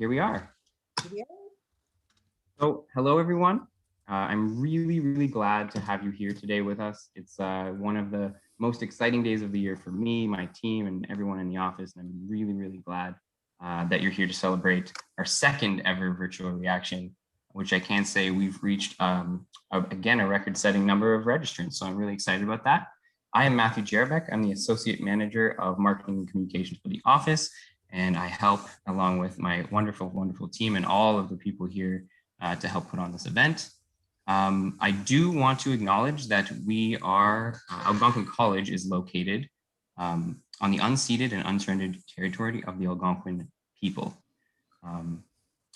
here we are. So hello, everyone. I'm really glad to have you here today with us. It's one of the most exciting days of the year for me, my team, and everyone in the office. And I'm really glad that you're here to celebrate our second ever virtual reaction, which I can say we've reached, again, a record-setting number of registrants. So I'm really excited about that. I am Mathews Gerabek. I'm the Associate Manager of Marketing and Communications for the office, and I help along with my wonderful team and all of the people here to help put on this event. I do want to acknowledge that we are, Algonquin College is located on the unceded and unsurrendered territory of the Algonquin people. And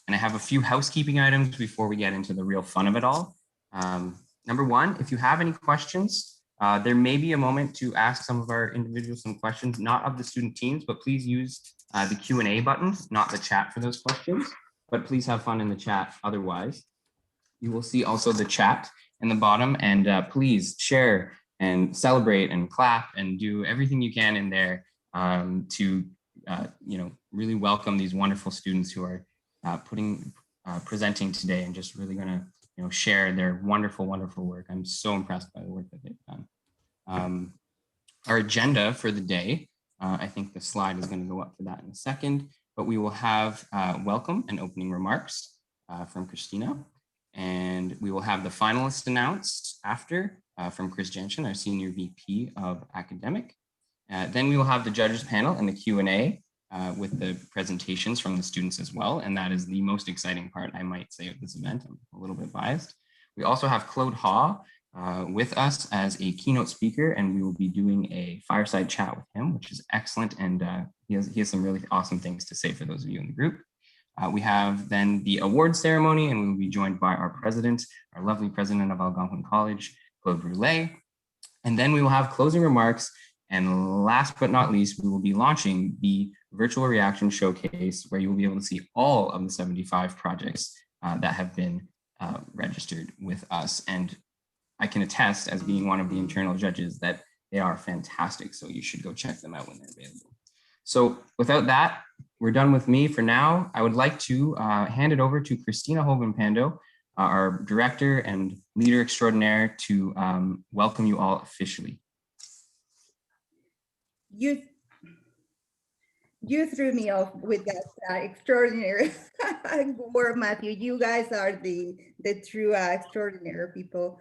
I have a few housekeeping items before we get into the real fun of it all. Number one, if you have any questions, there may be a moment to ask some of our individuals some questions, not of the student teams, but please use the Q&A button, not the chat for those questions, but please have fun in the chat otherwise. You will see also the chat in the bottom, and please share and celebrate and clap and do everything you can in there to really welcome these wonderful students who are presenting today and just really going to share their wonderful work. I'm so impressed by the work that they've done. Our agenda for the day, I think the slide is going to go up for that in a second, but we will have welcome and opening remarks from Christina, and we will have the finalists announced after from Chris Jansen, our Senior VP of Academic. Then we will have the judges panel and the Q&A with the presentations from the students as well, and that is the most exciting part, I might say, of this event. I'm a little bit biased. We also have Claude Haw with us as a keynote speaker, and we will be doing a fireside chat with him, which is excellent, and he has some really awesome things to say for those of you in the group. We have then the award ceremony, and we will be joined by our president, our lovely president of Algonquin College, Claude Brulé. And then we will have closing remarks, and last but not least, we will be launching the virtual reaction showcase, where you will be able to see all of the 75 projects that have been registered with us. And I can attest, as being one of the internal judges, that they are fantastic. So you should go check them out when they're available. So without that, we're done with me for now. I would like to hand it over to Christina Hogan-Pando, our director and leader extraordinaire, to welcome you all officially. You threw me off with that extraordinary word, Matthew. You guys are the true extraordinary people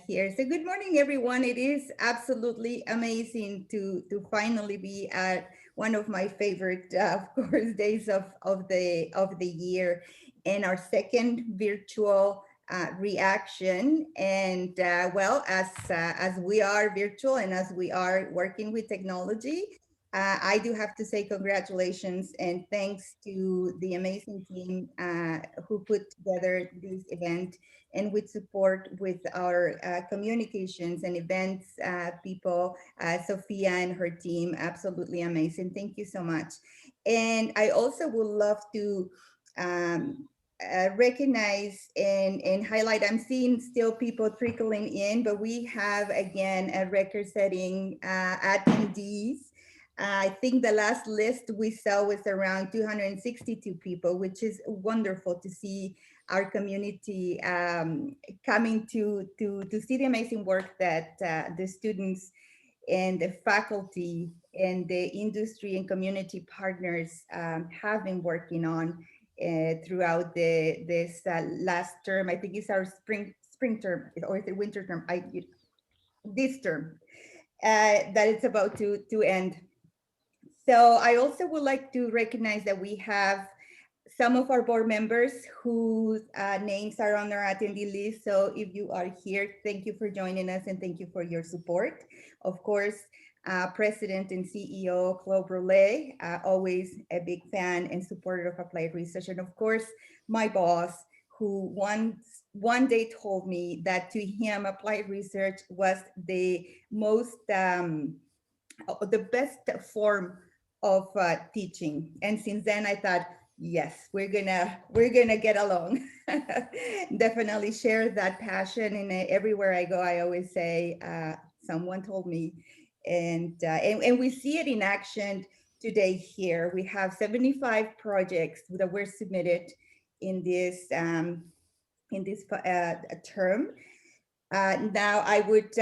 here. So good morning, everyone. It is absolutely amazing to finally be at one of my favorite, of course, days of the year, and our second virtual reaction. And well, as we are virtual and as we are working with technology, I do have to say congratulations and thanks to the amazing team who put together this event, and with support with our communications and events people, Sophia and her team, absolutely amazing. Thank you so much. And I also would love to recognize and highlight, I'm seeing still people trickling in, but we have again a record-setting attendees. I think the last list we saw was around 262 people, which is wonderful to see our community coming to see the amazing work that the students and the faculty and the industry and community partners have been working on throughout this last term. I think it's our spring term, or the winter term, this term that it's about to end. So I also would like to recognize that we have some of our board members whose names are on our attendee list. So if you are here, thank you for joining us and thank you for your support. Of course, President and CEO Claude Brulé, always a big fan and supporter of applied research. And of course, my boss, who one day told me that to him, applied research was the most, the best form of teaching. And since then I thought, yes, we're gonna get along. Definitely share that passion, and everywhere I go, I always say, someone told me, and we see it in action today here. We have 75 projects that were submitted in this term. Now I would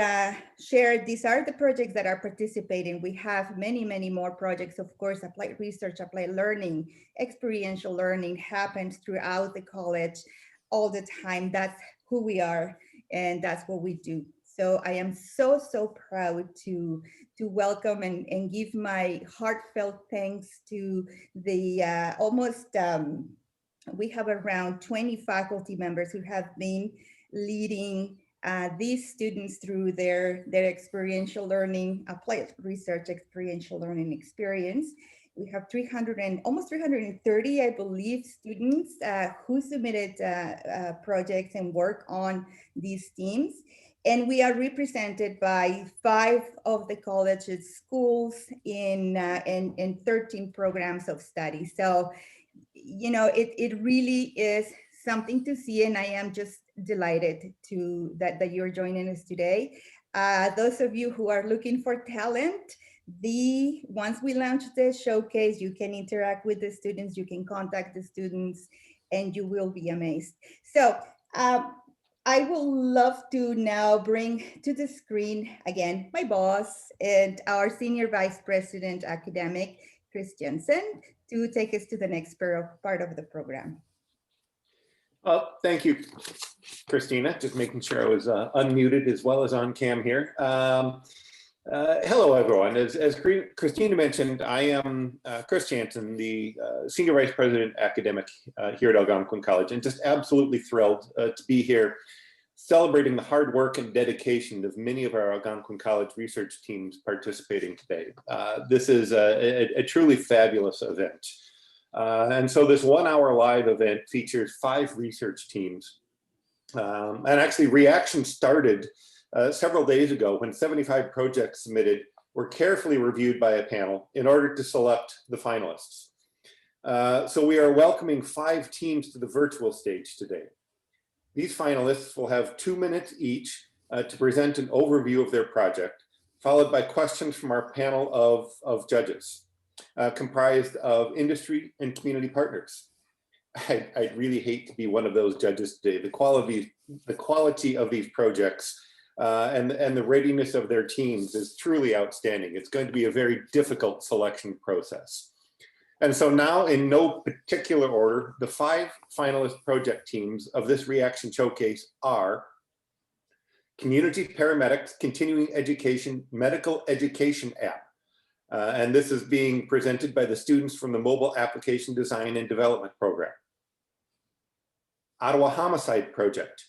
share, these are the projects that are participating. We have many, many more projects. Of course, applied research, applied learning, experiential learning happens throughout the college all the time. That's who we are, and that's what we do. So I am so, so proud to welcome and give my heartfelt thanks to the we have around 20 faculty members who have been leading these students through their experiential learning, applied research experiential learning experience. We have almost 330, I believe, students who submitted projects and work on these themes. And we are represented by 5 of the college's schools in 13 programs of study. So, you know, it really is something to see, and I am just delighted that you're joining us today. Those of you who are looking for talent, once we launch the showcase, you can interact with the students, you can contact the students, and you will be amazed. So I will love to now bring to the screen again my boss and our Senior Vice President Academic, Chris Jansen, to take us to the next part of the program. Well, thank you, Christina. Just making sure I was unmuted as well as on cam here. Hello, everyone. As Christina mentioned, I am Chris Jansen, the Senior Vice President Academic here at Algonquin College, and just absolutely thrilled to be here celebrating the hard work and dedication of many of our Algonquin College research teams participating today. This is a truly fabulous event. And so this 1 hour live event features 5 research teams. And actually reaction started several days ago when 75 projects submitted were carefully reviewed by a panel in order to select the finalists. So we are welcoming 5 teams to the virtual stage today. These finalists will have 2 minutes each to present an overview of their project, followed by questions from our panel of judges, comprised of industry and community partners. I'd really hate to be one of those judges today. The quality of these projects and the readiness of their teams is truly outstanding. It's going to be a very difficult selection process. And so now, in no particular order, the 5 finalist project teams of this reaction showcase are Community Paramedics Continuing Education Medical Education App. And this is being presented by the students from the Mobile Application Design and Development Program. Ottawa Homicide Project,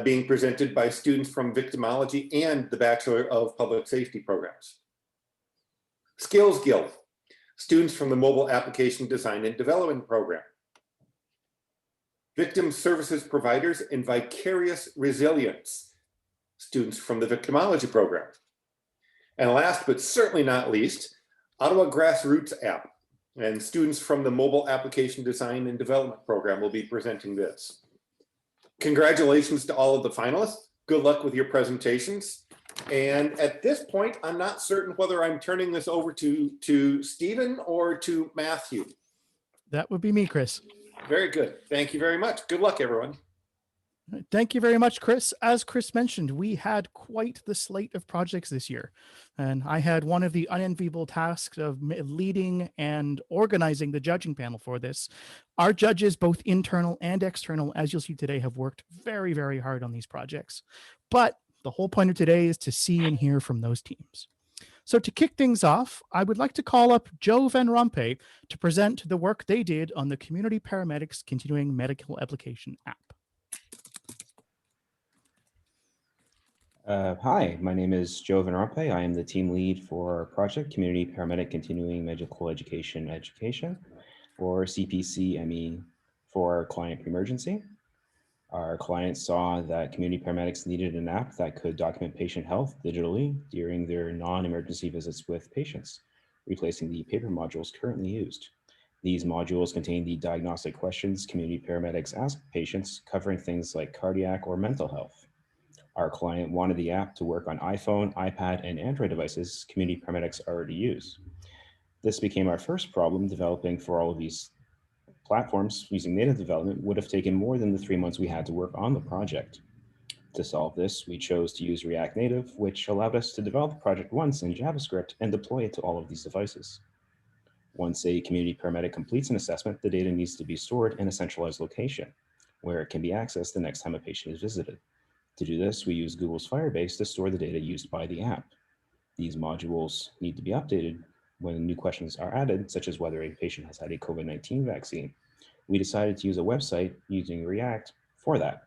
being presented by students from Victimology and the Bachelor of Public Safety programs. Skills Guild, students from the Mobile Application Design and Development Program. Victim Services Providers and Vicarious Resilience, students from the Victimology program. And last but certainly not least, Ottawa Grassroots app, and students from the Mobile Application Design and Development program will be presenting this. Congratulations to all of the finalists. Good luck with your presentations. And at this point, I'm not certain whether I'm turning this over to Stephen or to Matthew. That would be me, Chris. Very good. Thank you very much. Good luck, everyone. Thank you very much, Chris. As Chris mentioned, we had quite the slate of projects this year, and I had one of the unenviable tasks of leading and organizing the judging panel for this. Our judges, both internal and external, as you'll see today, have worked very, very hard on these projects. But the whole point of today is to see and hear from those teams. So to kick things off, I would like to call up Joe Van Rompuy to present the work they did on the Community Paramedics Continuing Medical Application app. Hi, my name is Joe Van Rompuy. I am the team lead for Project Community Paramedic Continuing Medical Education, or CPCME for our client Premergency. Our clients saw that community paramedics needed an app that could document patient health digitally during their non-emergency visits with patients, replacing the paper modules currently used. These modules contain the diagnostic questions community paramedics ask patients, covering things like cardiac or mental health. Our client wanted the app to work on iPhone, iPad, and Android devices community paramedics already use. This became our first problem. Developing for all of these platforms using native development would have taken more than the 3 months we had to work on the project. To solve this, we chose to use React Native, which allowed us to develop the project once in JavaScript and deploy it to all of these devices. Once a community paramedic completes an assessment, the data needs to be stored in a centralized location where it can be accessed the next time a patient is visited. To do this, we use Google's Firebase to store the data used by the app. These modules need to be updated when new questions are added, such as whether a patient has had a COVID-19 vaccine. We decided to use a website using React for that.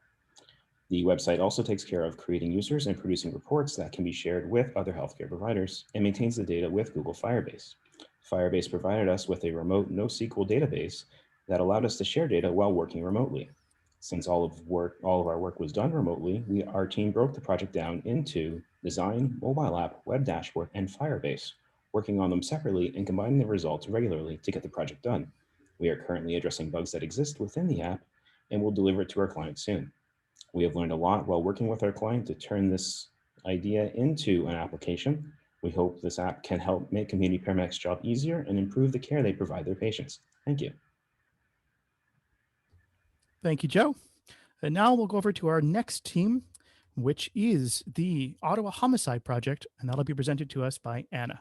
The website also takes care of creating users and producing reports that can be shared with other healthcare providers and maintains the data with Google Firebase. Firebase provided us with a remote NoSQL database that allowed us to share data while working remotely. Since all of our work was done remotely, our team broke the project down into design, mobile app, web dashboard, and Firebase, working on them separately and combining the results regularly to get the project done. We are currently addressing bugs that exist within the app and will deliver it to our client soon. We have learned a lot while working with our client to turn this idea into an application. We hope this app can help make community paramedics' job easier and improve the care they provide their patients. Thank you. Thank you, Joe. And now we'll go over to our next team, which is the Ottawa Homicide Project, and that'll be presented to us by Anna.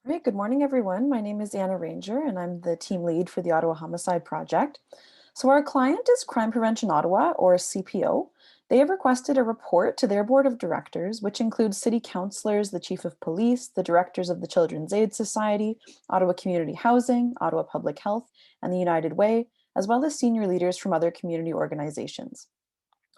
All right, good morning, everyone. My name is Anna Ranger, and I'm the team lead for the Ottawa Homicide Project. So our client is Crime Prevention Ottawa, or CPO. They have requested a report to their board of directors, which includes city councillors, the chief of police, the directors of the Children's Aid Society, Ottawa Community Housing, Ottawa Public Health, and the United Way, as well as senior leaders from other community organizations.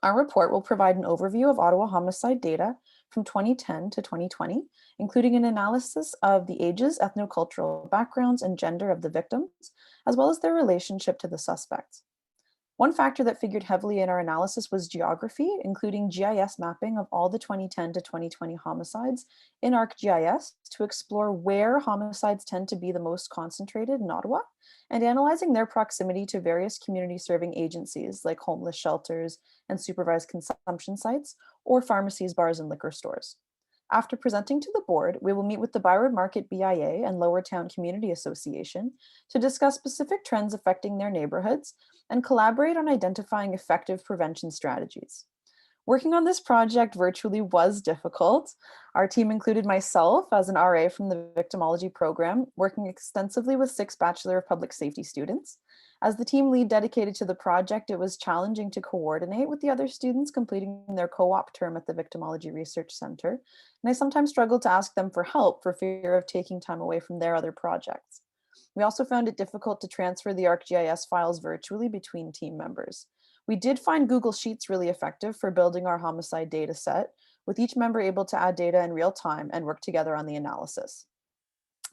Our report will provide an overview of Ottawa homicide data from 2010 to 2020, including an analysis of the ages, ethnocultural backgrounds, and gender of the victims, as well as their relationship to the suspects. One factor that figured heavily in our analysis was geography, including GIS mapping of all the 2010 to 2020 homicides in ArcGIS to explore where homicides tend to be the most concentrated in Ottawa, and analyzing their proximity to various community serving agencies like homeless shelters and supervised consumption sites, or pharmacies, bars, and liquor stores. After presenting to the board, we will meet with the Byward Market BIA and Lower Town Community Association to discuss specific trends affecting their neighborhoods and collaborate on identifying effective prevention strategies. Working on this project virtually was difficult. Our team included myself as an RA from the victimology program, working extensively with 6 Bachelor of Public Safety students. As the team lead dedicated to the project, it was challenging to coordinate with the other students completing their co-op term at the Victimology Research Center, and I sometimes struggled to ask them for help for fear of taking time away from their other projects. We also found it difficult to transfer the ArcGIS files virtually between team members. We did find Google Sheets really effective for building our homicide data set, with each member able to add data in real time and work together on the analysis.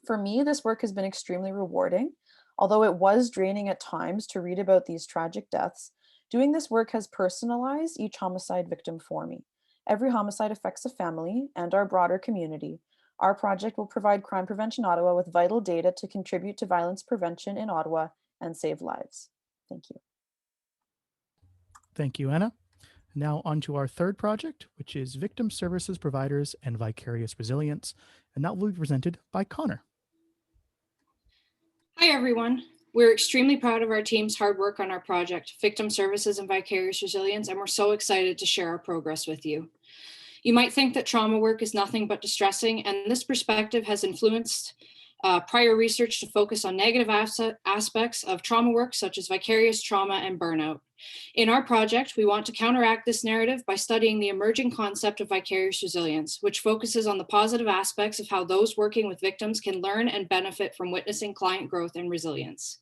For me, this work has been extremely rewarding. Although it was draining at times to read about these tragic deaths, doing this work has personalized each homicide victim for me. Every homicide affects a family and our broader community. Our project will provide Crime Prevention Ottawa with vital data to contribute to violence prevention in Ottawa and save lives. Thank you. Thank you, Anna. Now on to our third project, which is Victim Services Providers and Vicarious Resilience, and that will be presented by Connor. Hi, everyone. We're extremely proud of our team's hard work on our project, Victim Services and Vicarious Resilience, and we're so excited to share our progress with you. You might think that trauma work is nothing but distressing, and this perspective has influenced prior research to focus on negative aspects of trauma work, such as vicarious trauma and burnout. In our project, we want to counteract this narrative by studying the emerging concept of vicarious resilience, which focuses on the positive aspects of how those working with victims can learn and benefit from witnessing client growth and resilience.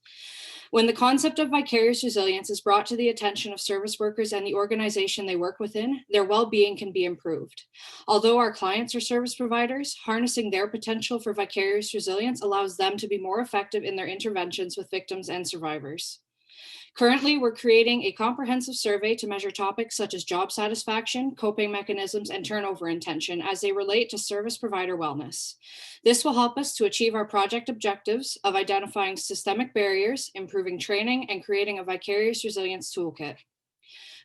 When the concept of vicarious resilience is brought to the attention of service workers and the organization they work within, their well-being can be improved. Although our clients are service providers, harnessing their potential for vicarious resilience allows them to be more effective in their interventions with victims and survivors. Currently, we're creating a comprehensive survey to measure topics such as job satisfaction, coping mechanisms, and turnover intention as they relate to service provider wellness. This will help us to achieve our project objectives of identifying systemic barriers, improving training, and creating a vicarious resilience toolkit.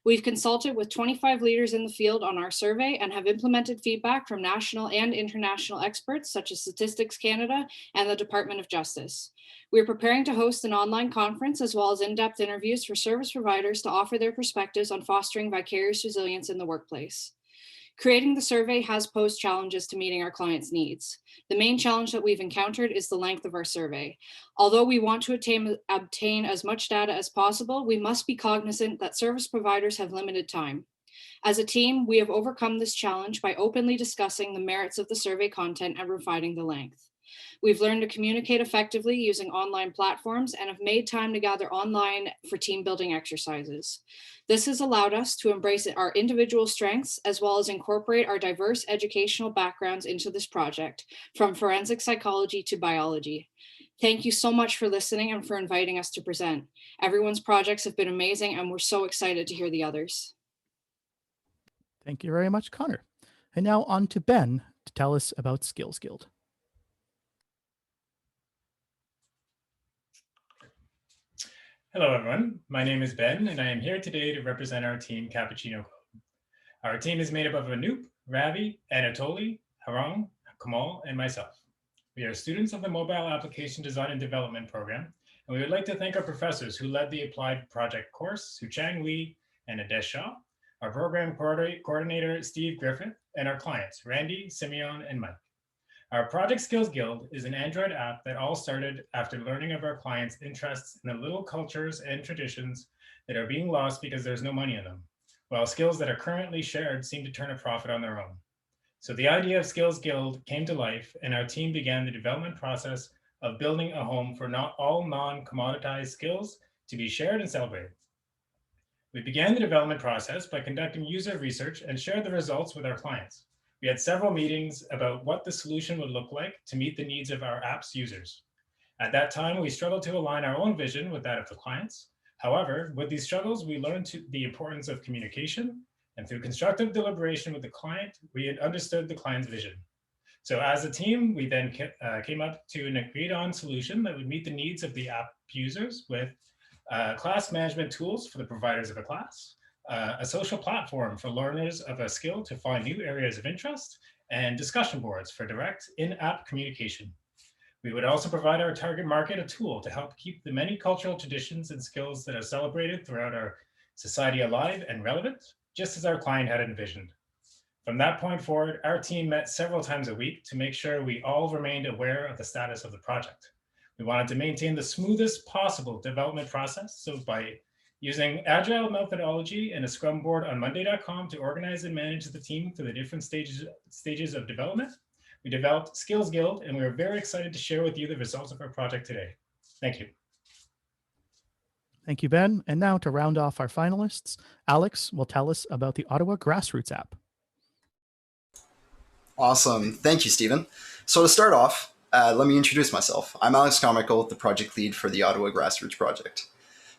We've consulted with 25 leaders in the field on our survey and have implemented feedback from national and international experts such as Statistics Canada and the Department of Justice. We are preparing to host an online conference as well as in-depth interviews for service providers to offer their perspectives on fostering vicarious resilience in the workplace. Creating the survey has posed challenges to meeting our clients' needs. The main challenge that we've encountered is the length of our survey. Although we want to obtain as much data as possible, we must be cognizant that service providers have limited time. As a team, we have overcome this challenge by openly discussing the merits of the survey content and refining the length. We've learned to communicate effectively using online platforms and have made time to gather online for team building exercises. This has allowed us to embrace our individual strengths as well as incorporate our diverse educational backgrounds into this project, from forensic psychology to biology. Thank you so much for listening and for inviting us to present. Everyone's projects have been amazing and we're so excited to hear the others. Thank you very much, Connor. And now on to Ben to tell us about Skills Guild. Hello, everyone. My name is Ben, and I am here today to represent our team, Cappuccino Club. Our team is made up of Anoop, Ravi, Anatoly, Harang, Kamal, and myself. We are students of the Mobile Application Design and Development program, and we would like to thank our professors who led the Applied Project course, Suchang Lee and Adesh Shah, our program coordinator, Steve Griffith, and our clients, Randy, Simeon, and Mike. Our Project Skills Guild is an Android app that all started after learning of our clients' interests in the little cultures and traditions that are being lost because there's no money in them, while skills that are currently shared seem to turn a profit on their own. So the idea of Skills Guild came to life, and our team began the development process of building a home for not all non-commoditized skills to be shared and celebrated. We began the development process by conducting user research and shared the results with our clients. We had several meetings about what the solution would look like to meet the needs of our app's users. At that time, we struggled to align our own vision with that of the clients. However, with these struggles, we learned the importance of communication, and through constructive deliberation with the client, we had understood the client's vision. So as a team, we then came up to an agreed on solution that would meet the needs of the app users with class management tools for the providers of a class, a social platform for learners of a skill to find new areas of interest, and discussion boards for direct in-app communication. We would also provide our target market a tool to help keep the many cultural traditions and skills that are celebrated throughout our society alive and relevant, just as our client had envisioned. From that point forward, our team met several times a week to make sure we all remained aware of the status of the project. We wanted to maintain the smoothest possible development process, so by using agile methodology and a scrum board on monday.com to organize and manage the team through the different stages of development, we developed Skills Guild, and we are very excited to share with you the results of our project today. Thank you. Thank you, Ben. And now to round off our finalists, Alex will tell us about the Ottawa Grassroots app. Awesome. Thank you, Stephen. So to start off, let me introduce myself. I'm Alex Carmichael, the project lead for the Ottawa Grassroots project.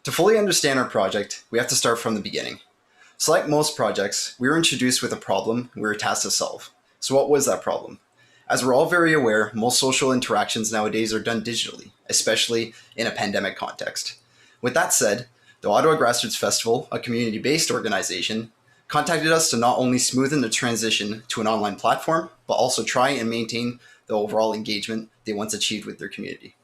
To fully understand our project, we have to start from the beginning. So like most projects, we were introduced with a problem we were tasked to solve. So what was that problem? As we're all very aware, most social interactions nowadays are done digitally, especially in a pandemic context. With that said, the Ottawa Grassroots Festival, a community-based organization, contacted us to not only smoothen the transition to an online platform, but also try and maintain the overall engagement they once achieved with their community.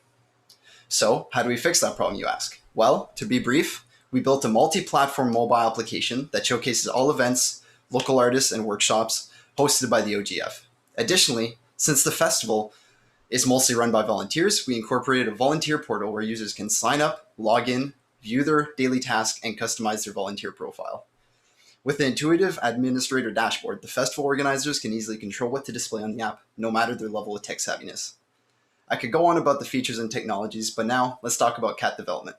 So how do we fix that problem, you ask? Well, to be brief, we built a multi-platform mobile application that showcases all events, local artists, and workshops hosted by the OGF. Additionally, since the festival is mostly run by volunteers, we incorporated a volunteer portal where users can sign up, log in, view their daily tasks, and customize their volunteer profile. With the intuitive administrator dashboard, the festival organizers can easily control what to display on the app, no matter their level of tech savviness. I could go on about the features and technologies, but now let's talk about CAT development.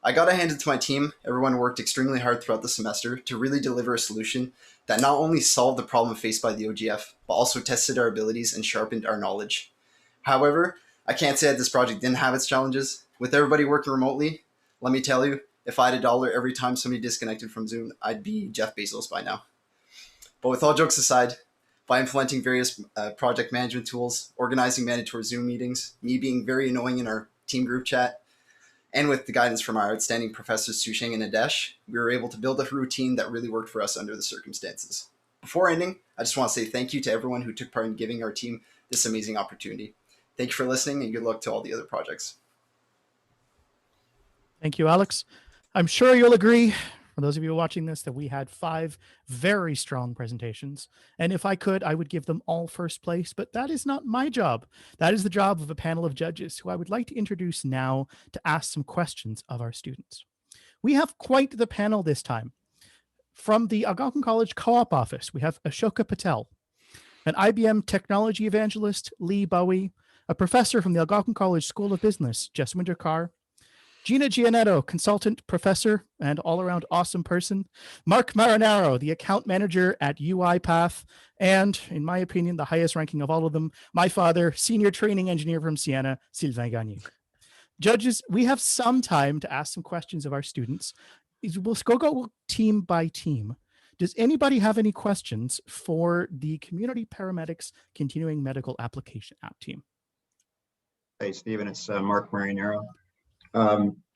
I gotta hand it to my team. Everyone worked extremely hard throughout the semester to really deliver a solution that not only solved the problem faced by the OGF, but also tested our abilities and sharpened our knowledge. However, I can't say that this project didn't have its challenges. With everybody working remotely, let me tell you, if I had $1 every time somebody disconnected from Zoom, I'd be Jeff Bezos by now. But with all jokes aside, by implementing various project management tools, organizing mandatory Zoom meetings, me being very annoying in our team group chat, And with the guidance from our outstanding professors Susheng and Adesh, we were able to build a routine that really worked for us under the circumstances. Before ending, I just want to say thank you to everyone who took part in giving our team this amazing opportunity. Thank you for listening, and good luck to all the other projects. Thank you, Alex. I'm sure you'll agree, for those of you watching this, that we had 5 very strong presentations. And if I could, I would give them all first place, but that is not my job. That is the job of a panel of judges who I would like to introduce now to ask some questions of our students. We have quite the panel this time. From the Algonquin College Co-op office, we have Ashoka Patel, an IBM technology evangelist, Lee Bowie, a professor from the Algonquin College School of Business, Jess Wintercar, Gina Gianetto, consultant, professor, and all-around awesome person, Mark Marinaro, the account manager at UiPath, and, in my opinion, the highest ranking of all of them, my father, senior training engineer from Siena, Sylvain Gagné. Judges, we have some time to ask some questions of our students. We'll go team by team. Does anybody have any questions for the Community Paramedics Continuing Medical Application App team? Hey, Stephen, it's Mark Marinaro.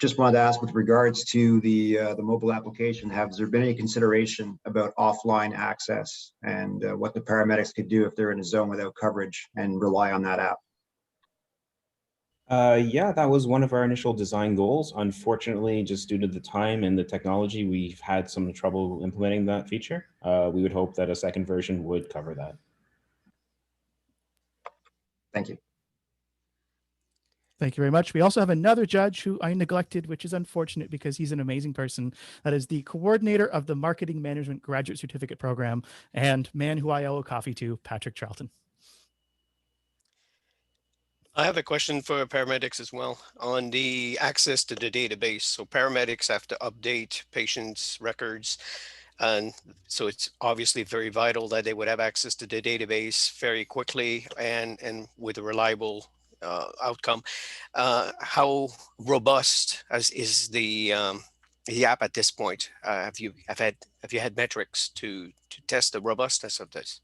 Just wanted to ask, with regards to the mobile application, has there been any consideration about offline access and what the paramedics could do if they're in a zone without coverage and rely on that app? Yeah, that was one of our initial design goals. Unfortunately, just due to the time and the technology, we've had some trouble implementing that feature. We would hope that a second version would cover that. Thank you. Thank you very much. We also have another judge who I neglected, which is unfortunate because he's an amazing person. That is the coordinator of the Marketing Management Graduate Certificate Program and man who I owe a coffee to, Patrick Charlton. I have a question for paramedics as well on the access to the database. So paramedics have to update patients' records. And so it's obviously very vital that they would have access to the database very quickly and with a reliable outcome. How robust is the app at this point? Have you had metrics to test the robustness of this?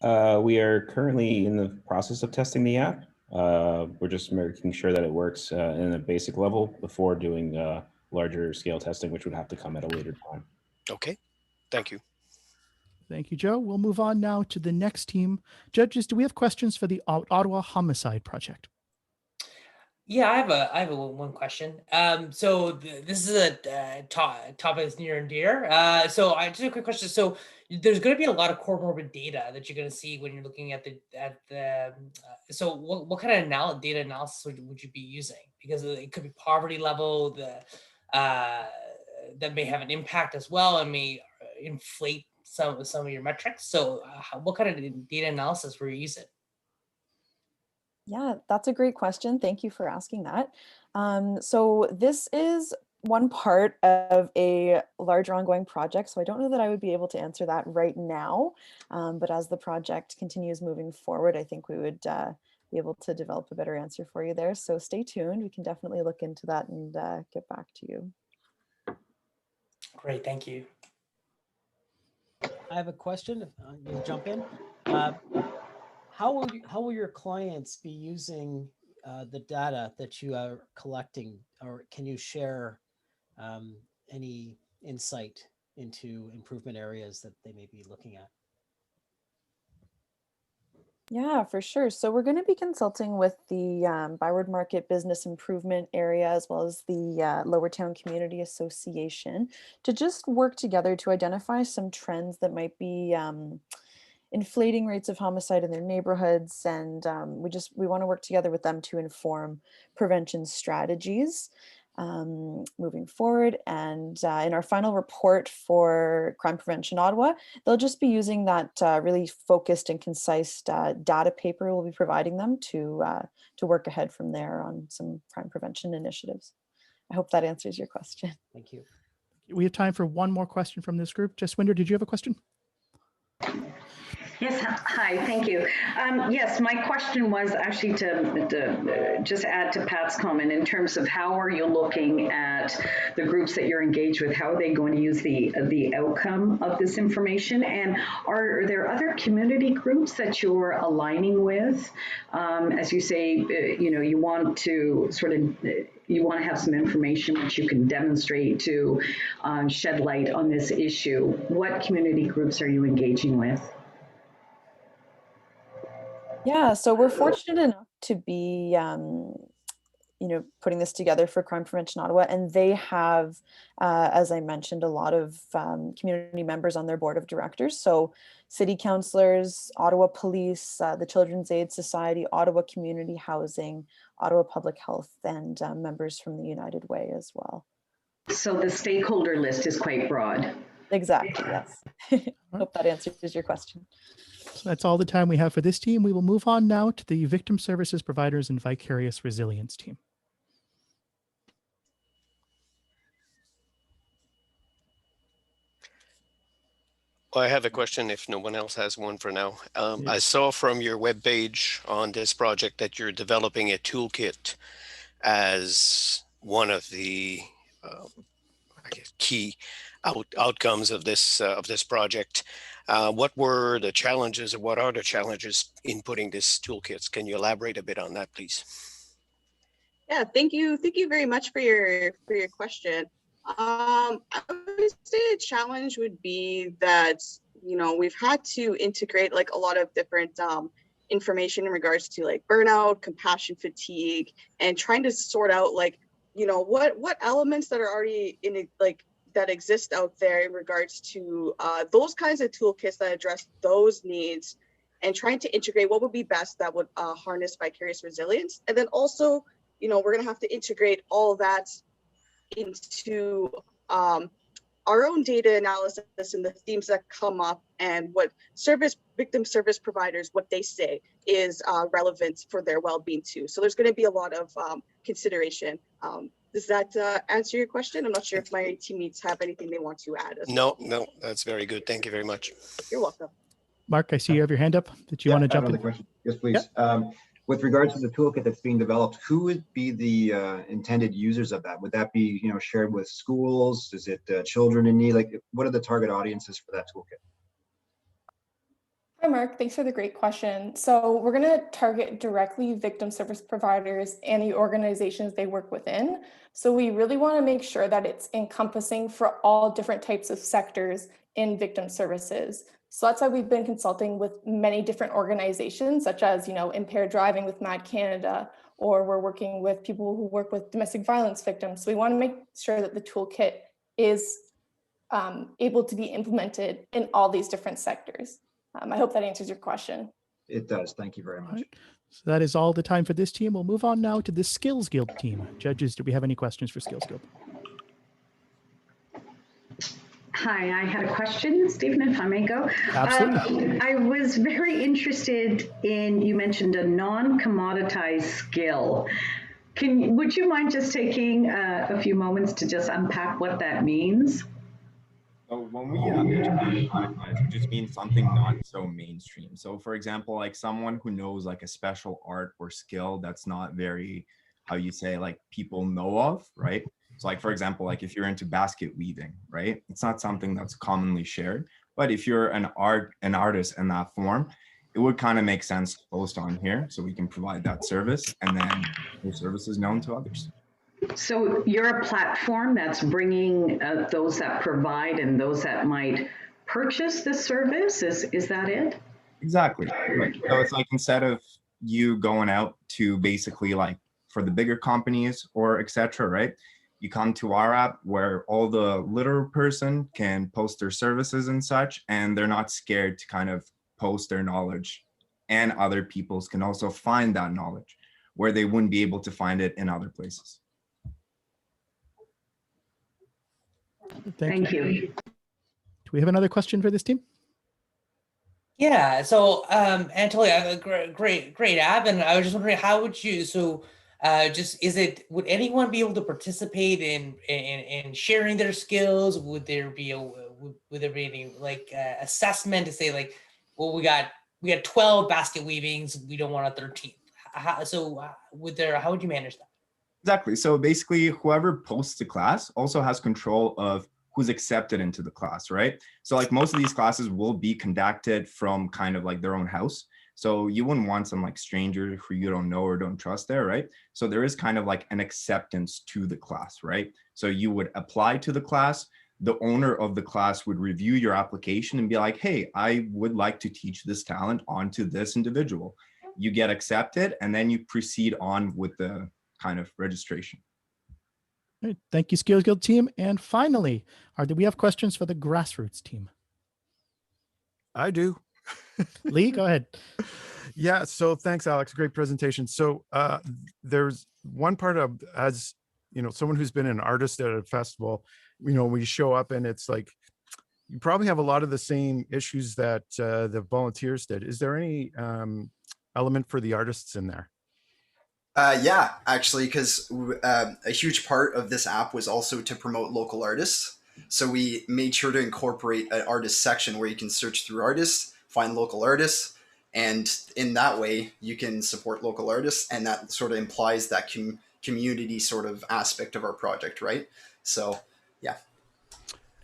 We are currently in the process of testing the app. We're just making sure that it works in a basic level before doing larger scale testing, which would have to come at a later time. Okay, thank you. Thank you, Joe. We'll move on now to the next team. Judges, do we have questions for the Ottawa Homicide Project? Yeah, I have one question. So this is a topic that's near and dear. So I just have a quick question. So there's going to be a lot of comorbid data that you're going to see when you're looking at the. So what kind of data analysis would you be using? Because it could be poverty level, that may have an impact as well and may inflate some of your metrics. So what kind of data analysis were you using? Yeah, that's a great question. Thank you for asking that. So this is one part of a larger ongoing project. So I don't know that I would be able to answer that right now. But as the project continues moving forward, I think we would be able to develop a better answer for you there. So stay tuned. We can definitely look into that and get back to you. Great, thank you. I have a question. If I'm going to jump in. How will your clients be using the data that you are collecting, or can you share any insight into improvement areas that they may be looking at? Yeah, for sure. So we're going to be consulting with the Byward Market Business Improvement Area as well as the Lower Town Community Association to just work together to identify some trends that might be inflating rates of homicide in their neighborhoods. And we want to work together with them to inform prevention strategies moving forward. And in our final report for Crime Prevention Ottawa, they'll just be using that really focused and concise data paper we'll be providing them to work ahead from there on some crime prevention initiatives. I hope that answers your question. Thank you. We have time for one more question from this group. Jess Winder, did you have a question? Yes, hi, thank you. Yes, my question was actually to just add to Pat's comment in terms of how are you looking at the groups that you're engaged with? How are they going to use the outcome of this information? And are there other community groups that you're aligning with? As you say, you want to you want to have some information which you can demonstrate to shed light on this issue. What community groups are you engaging with? Yeah, so we're fortunate enough to be, putting this together for Crime Prevention Ottawa, and they have, as I mentioned, a lot of community members on their board of directors. So city councillors, Ottawa Police, the Children's Aid Society, Ottawa Community Housing, Ottawa Public Health, and members from the United Way as well. So the stakeholder list is quite broad. Exactly, yes. Hope that answers your question. So that's all the time we have for this team. We will move on now to the Victim Services Providers and Vicarious Resilience team. Well, I have a question if no one else has one for now. I saw from your webpage on this project that you're developing a toolkit as one of the I guess key outcomes of this project. What were the challenges, or what are the challenges in putting this toolkits? Can you elaborate a bit on that, please? Yeah, thank you very much for your question. I would say a challenge would be that we've had to integrate like a lot of different information in regards to like burnout, compassion fatigue, and trying to sort out like what elements that are already in it, like that exist out there in regards to those kinds of toolkits that address those needs, and trying to integrate what would be best that would harness vicarious resilience. And then also, we're going to have to integrate all of that into our own data analysis and the themes that come up, and what victim service providers, what they say is relevant for their well-being too. So there's going to be a lot of consideration. Does that answer your question? I'm not sure if my teammates have anything they want to add. No, that's very good. Thank you very much. You're welcome. Mark, I see you have your hand up. Did you want to jump in? Question? Yes, please. Yeah. With regards to the toolkit that's being developed, who would be the intended users of that? Would that be shared with schools? Is it children in need? Like, what are the target audiences for that toolkit? Hi, Mark. Thanks for the great question. So we're going to target directly victim service providers and the organizations they work within. So we really want to make sure that it's encompassing for all different types of sectors in victim services. So that's why we've been consulting with many different organizations, such as, Impaired Driving with Mad Canada, or we're working with people who work with domestic violence victims. So we want to make sure that the toolkit is able to be implemented in all these different sectors. I hope that answers your question. It does. Thank you very much. Right. So that is all the time for this team. We'll move on now to the Skills Guild team. Judges, do we have any questions for Skills Guild? Hi, I had a question, Stephen, if I may go. Absolutely. I was very interested in, you mentioned a non-commoditized skill. Would you mind just taking a few moments to just unpack what that means? So when we non-commoditized, it just means something not so mainstream. So for example, like someone who knows like a special art or skill that's not very, how you say, like people know of, right? So like, for example, like if you're into basket weaving, right? It's not something that's commonly shared, but if you're an artist in that form, it would kind of make sense to post on here so we can provide that service, and then your service is known to others. So you're a platform that's bringing those that provide and those that might purchase the service. Is that it? Exactly. Right. So it's like, instead of you going out to basically like for the bigger companies or etc., right? You come to our app where all the literal person can post their services and such, and they're not scared to kind of post their knowledge, and other people's can also find that knowledge where they wouldn't be able to find it in other places. Thank you. Do we have another question for this team? Yeah, so Anatoly, I have a great app, and I was just wondering, how would you, would anyone be able to participate in sharing their skills? Would there be any like assessment to say like, well, we got 12 basket weavings. We don't want a 13th. How would you manage that? Exactly. So basically, whoever posts to class also has control of who's accepted into the class, right? So like most of these classes will be conducted from kind of like their own house. So you wouldn't want some like stranger who you don't know or don't trust there, right? So there is kind of like an acceptance to the class, right? So you would apply to the class. The owner of the class would review your application and be like, hey, I would like to teach this talent onto this individual. You get accepted, and then you proceed on with the kind of registration. All right, thank you, Skills Guild team. And finally, do we have questions for the Grassroots team? I do. Lee, go ahead. Yeah, so thanks, Alex. Great presentation. So there's one part of, as you know, someone who's been an artist at a festival, you know, we show up and it's like, you probably have a lot of the same issues that the volunteers did. Is there any element for the artists in there? Yeah, actually, because a huge part of this app was also to promote local artists. So we made sure to incorporate an artist section where you can search through artists, find local artists, and in that way you can support local artists, and that sort of implies that community sort of aspect of our project, right? So, yeah.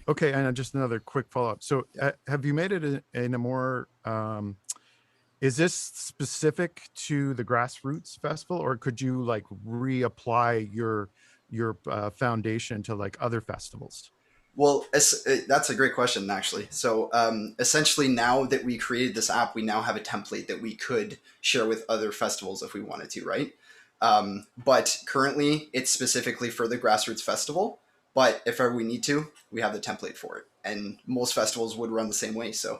Okay, and just another quick follow-up. So have you made it in a more, is this specific to the Grassroots Festival, or could you like reapply your foundation to like other festivals? Well, that's a great question, actually. So essentially, now that we created this app, we now have a template that we could share with other festivals if we wanted to, right? But currently, it's specifically for the Grassroots Festival. But if ever we need to, we have the template for it. And most festivals would run the same way, so.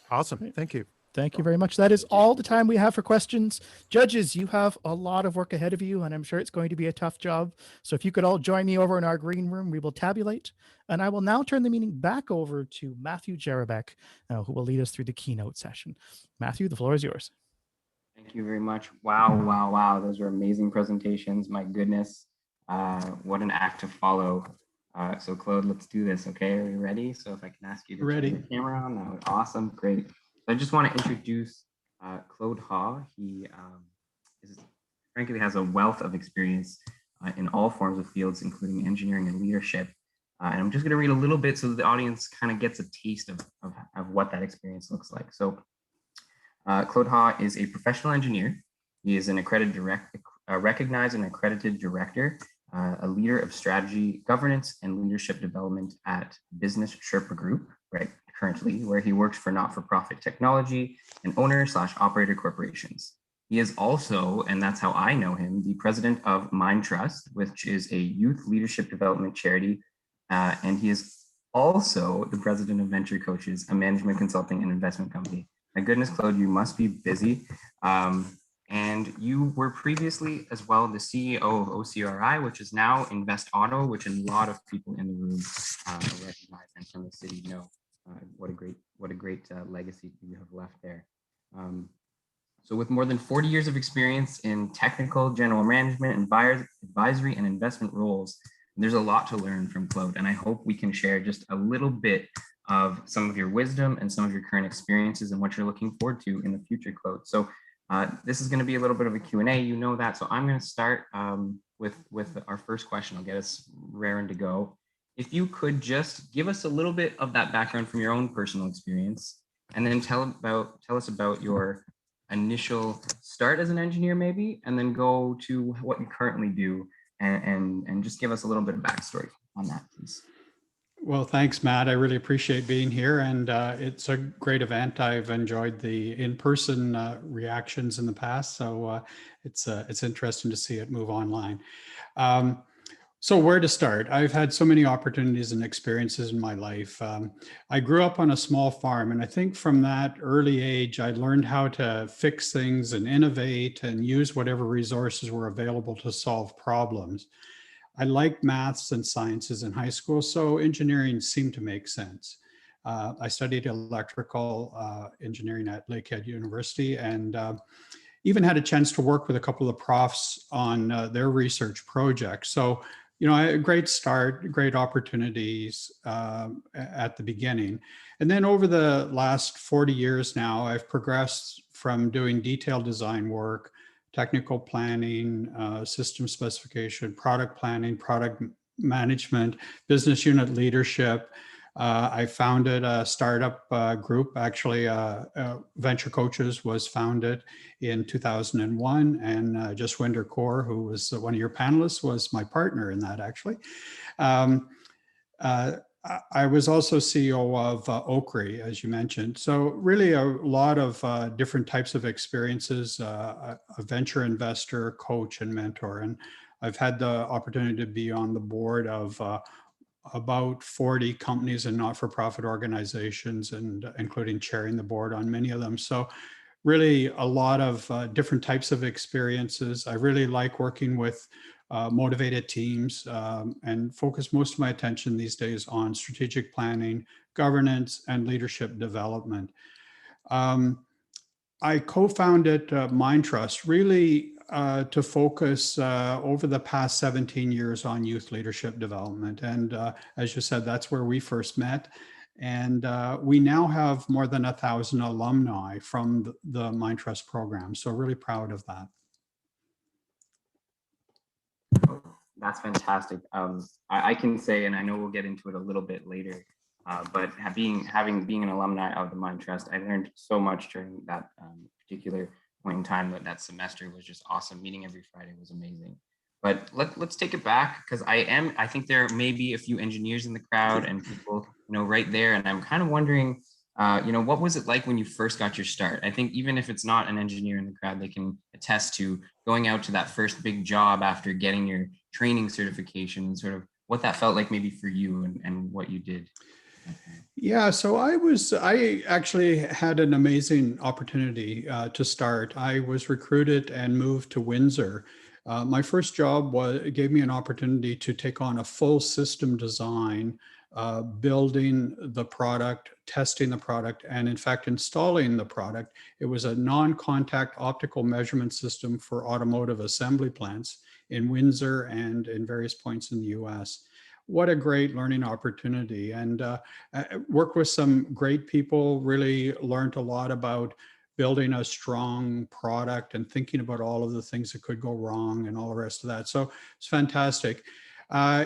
Awesome, thank you. Thank you very much. That is all the time we have for questions. Judges, you have a lot of work ahead of you, and I'm sure it's going to be a tough job. So if you could all join me over in our green room, we will tabulate. And I will now turn the meeting back over to Matthew Gerabek, who will lead us through the keynote session. Matthew, the floor is yours. Thank you very much. Wow. Those were amazing presentations. My goodness. What an act to follow. So Claude, let's do this. Okay, are you ready? So if I can ask you to turn your camera on, that would be awesome. Great. I just want to introduce Claude Haw. He frankly has a wealth of experience in all forms of fields, including engineering and leadership. And I'm just going to read a little bit so that the audience kind of gets a taste of what that experience looks like. So Claude Haw is a professional engineer. He is an recognized and accredited director, a leader of strategy, governance, and leadership development at Business Sherpa Group, right? Currently, where he works for not-for-profit technology and owner/operator corporations. He is also, and that's how I know him, the president of Mind Trust, which is a youth leadership development charity. And he is also the president of Venture Coaches, a management consulting and investment company. My goodness, Claude, you must be busy. And you were previously as well the CEO of OCRI, which is now Invest Ottawa, which a lot of people in the room recognize and from the city know. What a great legacy you have left there. So with more than 40 years of experience in technical, general management, advisory, and investment roles, there's a lot to learn from Claude, and I hope we can share just a little bit of some of your wisdom and some of your current experiences and what you're looking forward to in the future, Claude. So this is going to be a little bit of a Q&A, you know that. So I'm going to start with our first question. I'll get us raring to go. If you could just give us a little bit of that background from your own personal experience, and then tell us about your initial start as an engineer, maybe, and then go to what you currently do, and just give us a little bit of backstory on that, please. Well, thanks, Matt. I really appreciate being here, and it's a great event. I've enjoyed the in-person reactions in the past, so it's interesting to see it move online. So where to start? I've had so many opportunities and experiences in my life. I grew up on a small farm, and I think from that early age, I learned how to fix things and innovate and use whatever resources were available to solve problems. I liked maths and sciences in high school, so engineering seemed to make sense. I studied electrical engineering at Lakehead University, and even had a chance to work with a couple of profs on their research projects. So you know, a great start, great opportunities at the beginning. And then over the last 40 years now, I've progressed from doing detailed design work, technical planning, system specification, product planning, product management, business unit leadership. I founded a startup group, actually Venture Coaches was founded in 2001, and Jaswinder Kaur, who was one of your panelists, was my partner in that actually. I was also CEO of Oakry, as you mentioned. So really a lot of different types of experiences, a venture investor, coach, and mentor. And I've had the opportunity to be on the board of about 40 companies and not-for-profit organizations, and including chairing the board on many of them. So really a lot of different types of experiences. I really like working with motivated teams and focus most of my attention these days on strategic planning, governance, and leadership development. I co-founded MindTrust really to focus over the past 17 years on youth leadership development. And as you said, that's where we first met. And we now have more than 1,000 alumni from the MindTrust program. So really proud of that. That's fantastic. I can say, and I know we'll get into it a little bit later, but being an alumni of the MindTrust, I learned so much during that particular point in time. That semester was just awesome. Meeting every Friday was amazing. But let's take it back, because I think there may be a few engineers in the crowd and people, right there. And I'm kind of wondering, what was it like when you first got your start? I think even if it's not an engineer in the crowd, they can attest to going out to that first big job after getting your training certification, and sort of what that felt like maybe for you and what you did. Yeah, so I actually had an amazing opportunity to start. I was recruited and moved to Windsor. My first job gave me an opportunity to take on a full system design, building the product, testing the product, and in fact, installing the product. It was a non-contact optical measurement system for automotive assembly plants in Windsor and in various points in the US. What a great learning opportunity. And worked with some great people, really learned a lot about building a strong product and thinking about all of the things that could go wrong and all the rest of that. So it's fantastic.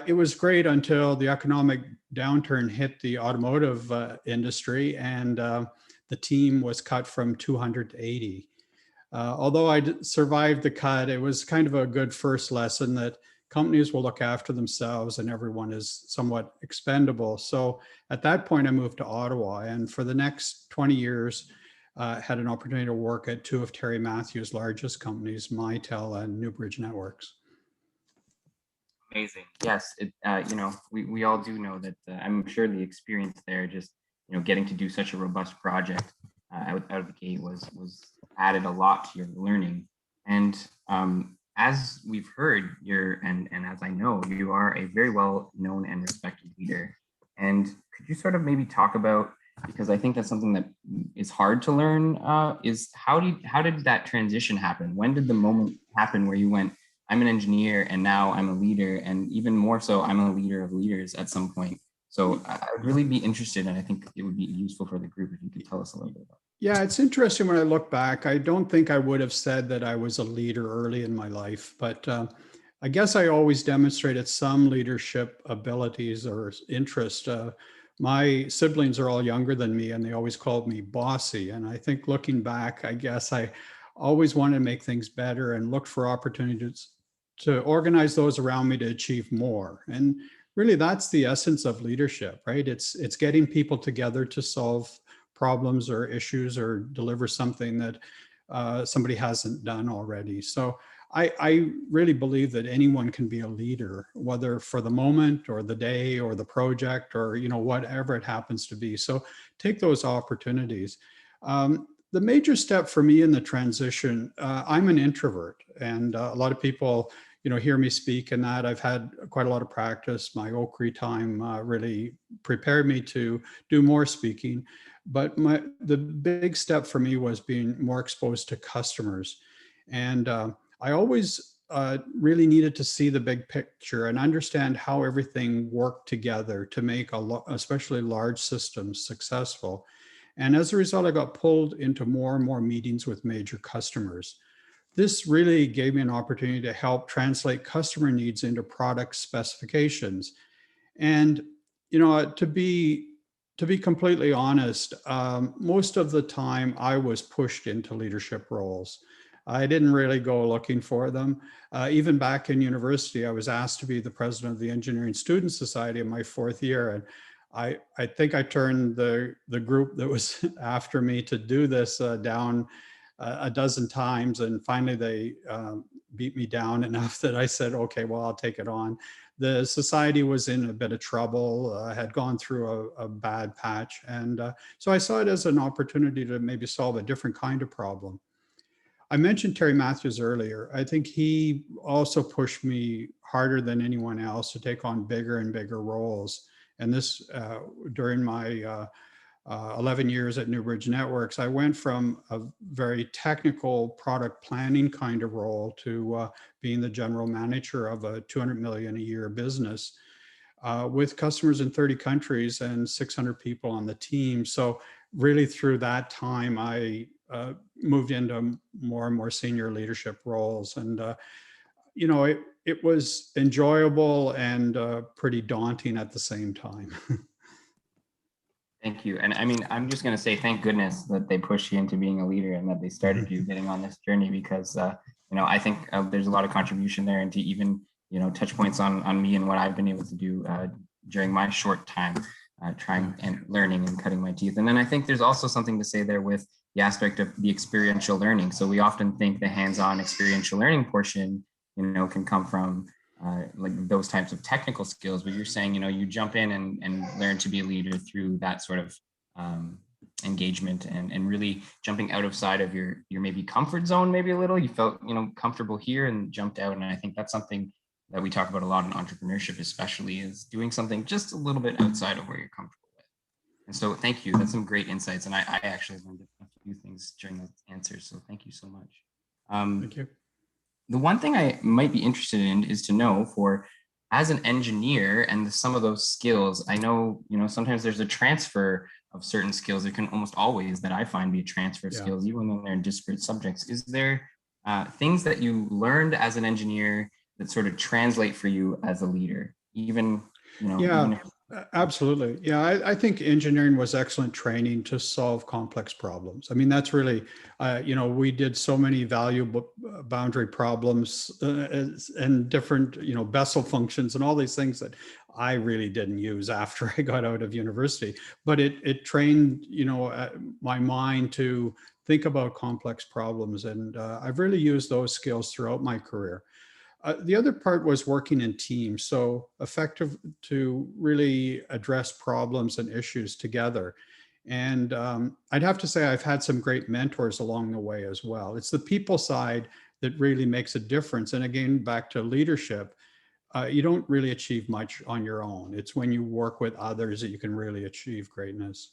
It was great until the economic downturn hit the automotive industry, and the team was cut from 200 to 80. Although I survived the cut, it was kind of a good first lesson that companies will look after themselves and everyone is somewhat expendable. So at that point, I moved to Ottawa, and for the next 20 years, had an opportunity to work at two of Terry Mathews' largest companies, Mitel and Newbridge Networks. Amazing. Yes, we all do know that. I'm sure the experience there, just getting to do such a robust project out of the gate was added a lot to your learning. And as we've heard, and as I know, you are a very well known and respected leader. And could you sort of maybe talk about, because I think that's something that is hard to learn, is how did that transition happen? When did the moment happen where you went, I'm an engineer and now I'm a leader, and even more so, I'm a leader of leaders at some point? So I'd really be interested, and I think it would be useful for the group if you could tell us a little bit about it. Yeah, it's interesting when I look back. I don't think I would have said that I was a leader early in my life, but I guess I always demonstrated some leadership abilities or interest. My siblings are all younger than me, and they always called me bossy. And I think looking back, I guess I always wanted to make things better and look for opportunities to organize those around me to achieve more. And really, that's the essence of leadership, right? It's getting people together to solve problems or issues or deliver something that somebody hasn't done already. So I really believe that anyone can be a leader, whether for the moment or the day or the project or whatever it happens to be. So take those opportunities. The major step for me in the transition, I'm an introvert, and a lot of people hear me speak, and that I've had quite a lot of practice. My Oakry time really prepared me to do more speaking. But the big step for me was being more exposed to customers. And I always really needed to see the big picture and understand how everything worked together to make especially large systems successful. And as a result, I got pulled into more and more meetings with major customers. This really gave me an opportunity to help translate customer needs into product specifications. And, you know, to be completely honest, most of the time I was pushed into leadership roles. I didn't really go looking for them. Even back in university, I was asked to be the president of the Engineering Student Society in my 4th year. And I think I turned the group that was after me to do this down a dozen times. And finally they beat me down enough that I said, okay, well, I'll take it on. The society was in a bit of trouble, had gone through a bad patch. And so I saw it as an opportunity to maybe solve a different kind of problem. I mentioned Terry Mathews earlier. I think he also pushed me harder than anyone else to take on bigger and bigger roles. And this, during my 11 years at Newbridge Networks, I went from a very technical product planning kind of role to being the general manager of a 200 million a year business with customers in 30 countries and 600 people on the team. So really through that time, I moved into more and more senior leadership roles. And, you know, it was enjoyable and pretty daunting at the same time. Thank you. And I mean, I'm just going to say, thank goodness that they pushed you into being a leader and that they started you getting on this journey, because, you know, I think there's a lot of contribution there, and to even, you know, touch points on me and what I've been able to do during my short time trying and learning and cutting my teeth. And then I think there's also something to say there with the aspect of the experiential learning. So we often think the hands-on experiential learning portion, you know, can come from like those types of technical skills, but you're saying, you know, you jump in and learn to be a leader through that sort of engagement and really jumping out of side of your maybe comfort zone, maybe a little. You felt, you know, comfortable here and jumped out. And I think that's something that we talk about a lot in entrepreneurship, especially, is doing something just a little bit outside of where you're comfortable with. And so thank you. That's some great insights. And I actually learned a few things during those answers. So thank you so much. Thank you. The one thing I might be interested in is to know, for as an engineer and some of those skills, I know, you know, sometimes there's a transfer of certain skills. There can almost always, that I find, be a transfer of skills, even when they're in disparate subjects. Is there things that you learned as an engineer that sort of translate for you as a leader, even, you know? Yeah, even if absolutely. Yeah, I think engineering was excellent training to solve complex problems. I mean, that's really, you know, we did so many valuable boundary problems and different, you know, Bessel functions and all these things that I really didn't use after I got out of university. But it trained, you know, my mind to think about complex problems. And I've really used those skills throughout my career. The other part was working in teams, so effective to really address problems and issues together. And I'd have to say I've had some great mentors along the way as well. It's the people side that really makes a difference. And again, back to leadership, you don't really achieve much on your own. It's when you work with others that you can really achieve greatness.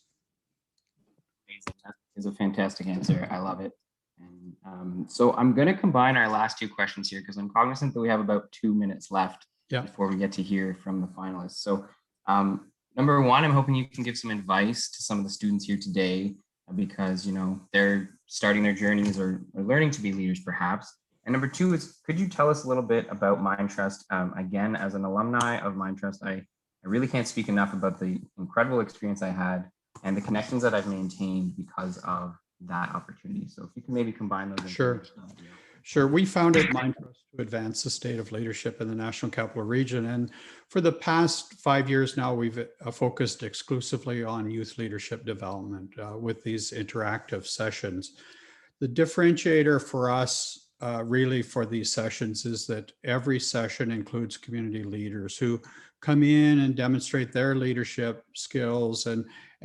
Amazing. That is a fantastic answer. I love it. And so I'm going to combine our last two questions here, because I'm cognizant that we have about 2 minutes left before we get to hear from the finalists. So number one, I'm hoping you can give some advice to some of the students here today, because, you know, they're starting their journeys or learning to be leaders perhaps. And number two is, could you tell us a little bit about Mindtrust? Again, as an alumni of Mindtrust, I really can't speak enough about the incredible experience I had and the connections that I've maintained because of that opportunity. So if you can maybe combine those. Sure. We founded Mindtrust to advance the state of leadership in the National Capital Region. And for the past 5 years now, we've focused exclusively on youth leadership development with these interactive sessions. The differentiator for us really for these sessions is that every session includes community leaders who come in and demonstrate their leadership skills and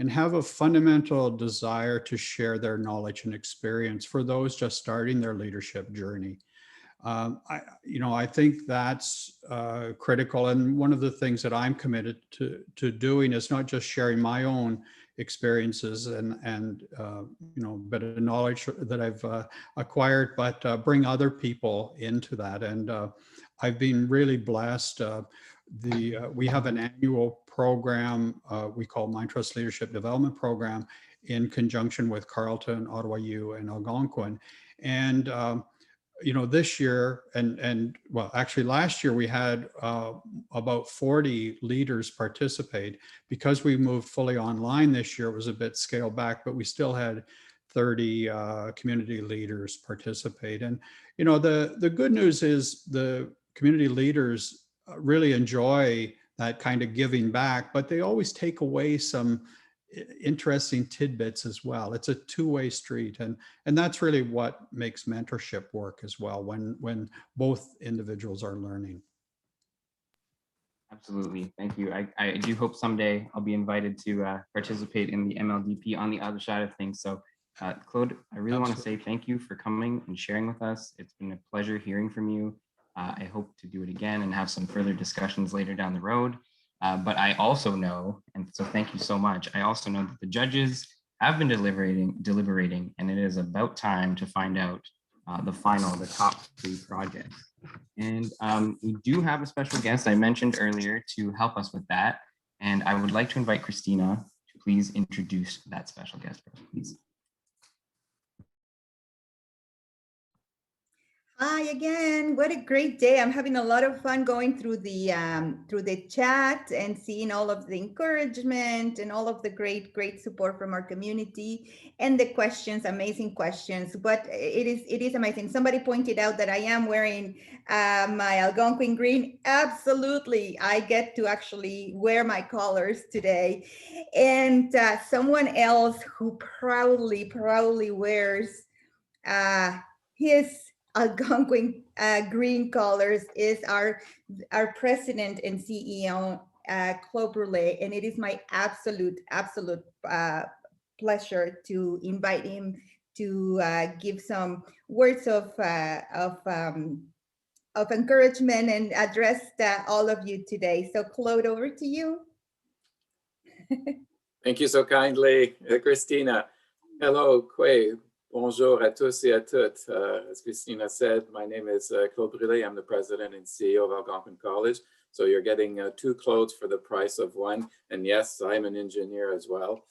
have a fundamental desire to share their knowledge and experience for those just starting their leadership journey. I think that's critical. And one of the things that I'm committed to doing is not just sharing my own experiences and you know, a bit of knowledge that I've acquired, but bring other people into that. And I've been really blessed. We have an annual program we call Mind Trust Leadership Development Program in conjunction with Carleton, Ottawa U, and Algonquin. And you know, this year and well, actually last year we had about 40 leaders participate. Because we moved fully online this year, it was a bit scaled back, but we still had 30 community leaders participate. And you know, the good news is the community leaders really enjoy that kind of giving back, but they always take away some interesting tidbits as well. It's a two-way street, and that's really what makes mentorship work as well, when both individuals are learning. Absolutely, thank you. I do hope someday I'll be invited to participate in the MLDP on the other side of things. So Claude, I really want to say thank you for coming and sharing with us. It's been a pleasure hearing from you. I hope to do it again and have some further discussions later down the road. But I also know, and so thank you so much, I also know that the judges have been deliberating, and it is about time to find out the top 3 projects. And we do have a special guest I mentioned earlier to help us with that. And I would like to invite Christina to please introduce that special guest, please. Hi again. What a great day. I'm having a lot of fun going through the chat and seeing all of the encouragement and all of the great support from our community and the questions, amazing questions. But it is amazing. Somebody pointed out that I am wearing my Algonquin green. Absolutely. I get to actually wear my colors today. And someone else who proudly wears his Algonquin green colors is our president and CEO, Claude Brûlé, and it is my absolute pleasure to invite him to give some words of encouragement and address all of you today. So Claude, over to you. Thank you so kindly, Christina. Hello, Kwe. Bonjour à tous et à toutes. As Christina said, my name is Claude Brûlé. I'm the president and CEO of Algonquin College. So you're getting 2 Claudes for the price of 1. And yes, I'm an engineer as well.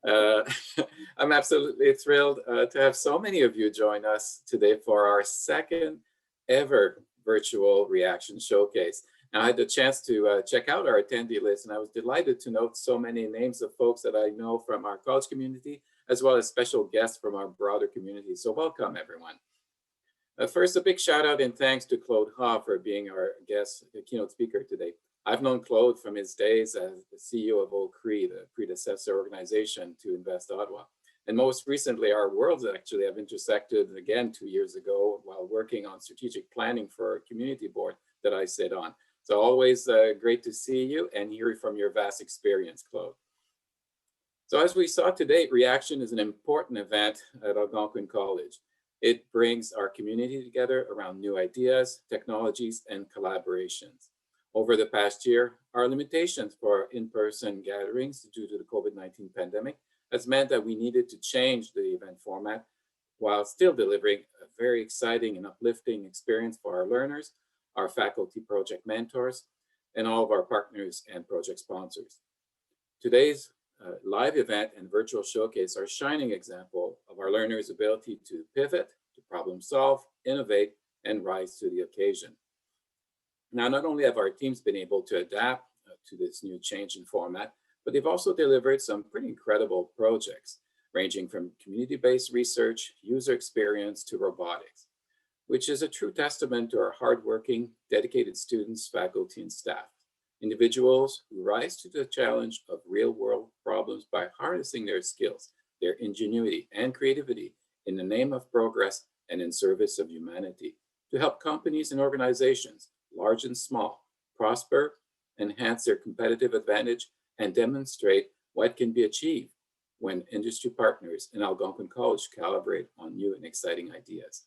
I'm absolutely thrilled to have so many of you join us today for our 2nd ever virtual reaction showcase. Now, I had the chance to check out our attendee list, and I was delighted to note so many names of folks that I know from our college community, as well as special guests from our broader community. So welcome, everyone. First, a big shout out and thanks to Claude Haw for being our guest keynote speaker today. I've known Claude from his days as the CEO of Oak Cree, the predecessor organization to Invest Ottawa. And most recently, our worlds actually have intersected again 2 years ago while working on strategic planning for a community board that I sit on. So always great to see you and hear from your vast experience, Claude. So as we saw today, Reaction is an important event at Algonquin College. It brings our community together around new ideas, technologies, and collaborations. Over the past year, our limitations for in-person gatherings due to the COVID-19 pandemic has meant that we needed to change the event format while still delivering a very exciting and uplifting experience for our learners, our faculty project mentors, and all of our partners and project sponsors. Today's live event and virtual showcase are a shining example of our learners' ability to pivot, to problem solve, innovate, and rise to the occasion. Now, not only have our teams been able to adapt to this new change in format, but they've also delivered some pretty incredible projects, ranging from community-based research, user experience, to robotics, which is a true testament to our hardworking, dedicated students, faculty, and staff. Individuals who rise to the challenge of real-world problems by harnessing their skills, their ingenuity, and creativity in the name of progress and in service of humanity to help companies and organizations, large and small, prosper, enhance their competitive advantage, and demonstrate what can be achieved when industry partners in Algonquin College collaborate on new and exciting ideas.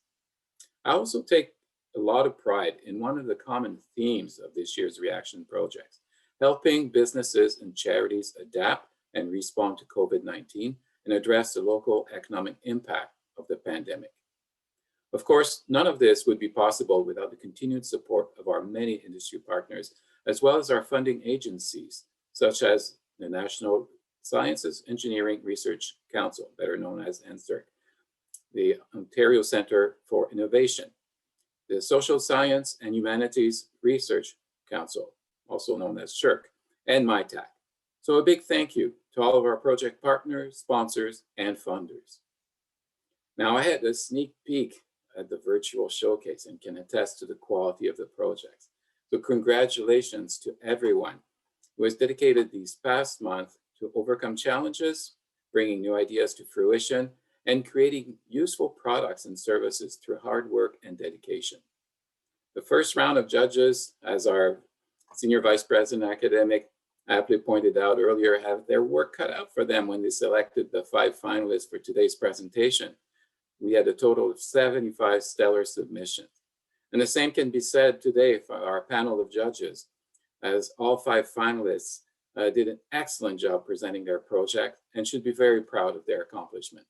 I also take a lot of pride in one of the common themes of this year's Reaction projects, helping businesses and charities adapt and respond to COVID-19 and address the local economic impact of the pandemic. Of course, none of this would be possible without the continued support of our many industry partners, as well as our funding agencies, such as the National Sciences Engineering Research Council, better known as NSERC, the Ontario Centre for Innovation, the Social Science and Humanities Research Council, also known as SSHRC, and MyTAC. So a big thank you to all of our project partners, sponsors, and funders. Now I had a sneak peek at the virtual showcase and can attest to the quality of the projects. So congratulations to everyone who has dedicated these past months to overcome challenges, bringing new ideas to fruition, and creating useful products and services through hard work and dedication. The first round of judges, as our Senior Vice President Academic aptly pointed out earlier, have their work cut out for them when they selected the 5 finalists for today's presentation. We had a total of 75 stellar submissions. And the same can be said today for our panel of judges, as all 5 finalists did an excellent job presenting their project and should be very proud of their accomplishment.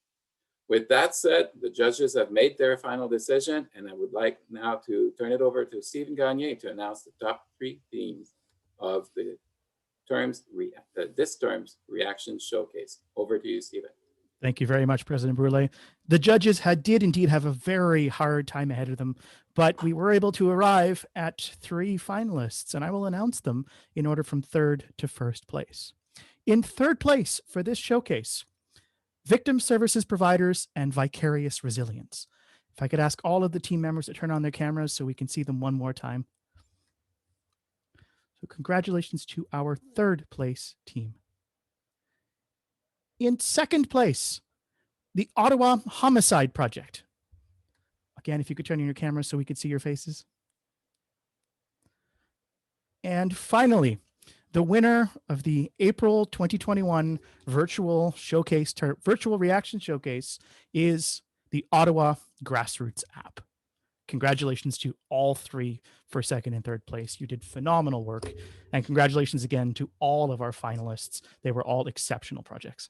With that said, the judges have made their final decision, and I would like now to turn it over to Stephen Gagné to announce the top 3 themes of the this term's reaction showcase. Over to you, Stephen. Thank you very much, President Brule. The judges did indeed have a very hard time ahead of them, but we were able to arrive at 3 finalists, and I will announce them in order from 3rd to 1st place. In 3rd place for this showcase, Victim Services Providers and Vicarious Resilience. If I could ask all of the team members to turn on their cameras so we can see them one more time. So congratulations to our 3rd place team. In 2nd place, the Ottawa Homicide Project. Again, if you could turn on your cameras so we could see your faces. And finally, the winner of the April 2021 virtual reaction showcase is the Ottawa Grassroots app. Congratulations to all 3 for 2nd and 3rd place. You did phenomenal work. And congratulations again to all of our finalists. They were all exceptional projects.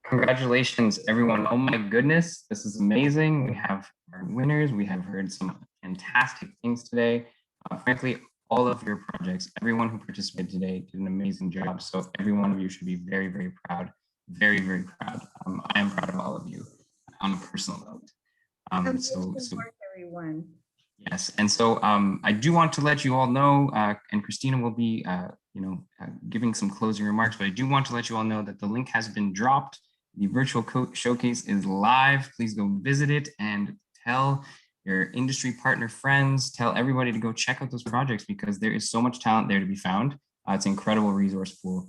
Congratulations, everyone. Oh my goodness, this is amazing. We have our winners. We have heard some fantastic things today. Frankly, all of your projects, everyone who participated today did an amazing job. So every one of you should be very, very proud. Very, very proud. I am proud of all of you on a personal note. Everyone. Yes, and so I do want to let you all know, and Christina will be, giving some closing remarks, but I do want to let you all know that the link has been dropped. The virtual showcase is live. Please go visit it and tell your industry partner friends, tell everybody to go check out those projects because there is so much talent there to be found. It's an incredible resource pool.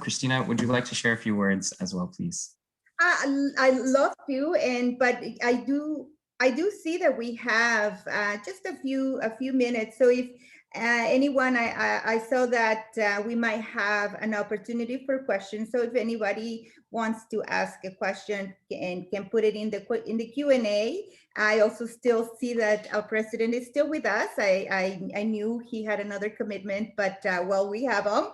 Christina, would you like to share a few words as well, please? I love to, but I do see that we have just a few minutes. So if anyone, I saw that we might have an opportunity for questions. So if anybody wants to ask a question and can put it in the Q&A. I also still see that our president is still with us. I knew he had another commitment, but well, we have him.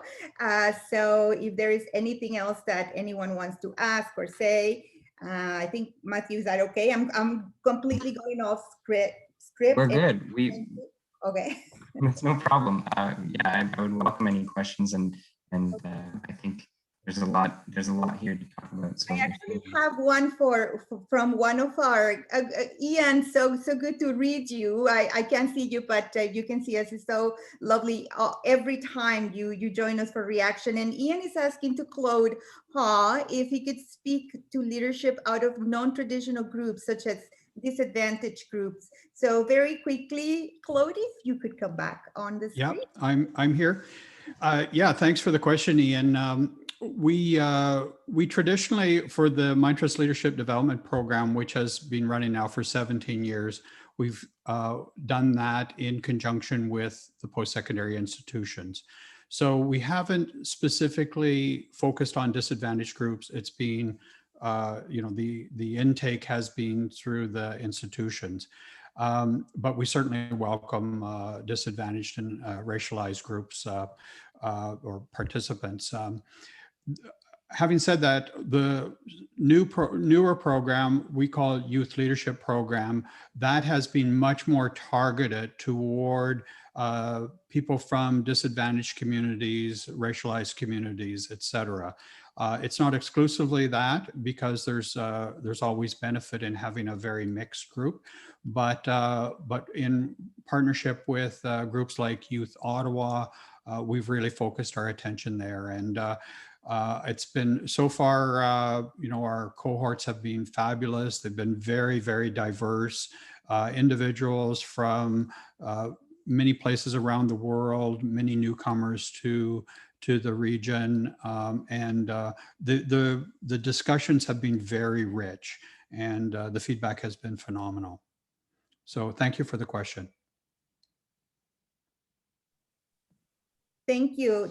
So if there is anything else that anyone wants to ask or say, I think Mathews, is that okay? I'm completely going off script. We're good. Okay. It's no problem. Yeah, I would welcome any questions, and I think there's a lot here to talk about. So I actually have one from one of our Ian. So good to read you. I can't see you, but you can see us. It's so lovely every time you join us for reaction. And Ian is asking to Claude Haw if he could speak to leadership out of non-traditional groups such as disadvantaged groups. So very quickly, Claude, if you could come back on the screen. Yeah, I'm here. Yeah, thanks for the question, Ian. We traditionally, for the MindTrust Leadership Development Program, which has been running now for 17 years, we've done that in conjunction with the post-secondary institutions. So we haven't specifically focused on disadvantaged groups. It's been the intake has been through the institutions. But we certainly welcome disadvantaged and racialized groups or participants. Having said that, the newer program we call Youth Leadership Program, that has been much more targeted toward people from disadvantaged communities, racialized communities, et cetera. It's not exclusively that, because there's always benefit in having a very mixed group, but in partnership with groups like Youth Ottawa, we've really focused our attention there. And it's been so far, our cohorts have been fabulous. They've been very, very diverse individuals from many places around the world, many newcomers to the region, and the discussions have been very rich, and the feedback has been phenomenal. So thank you for the question. Thank you,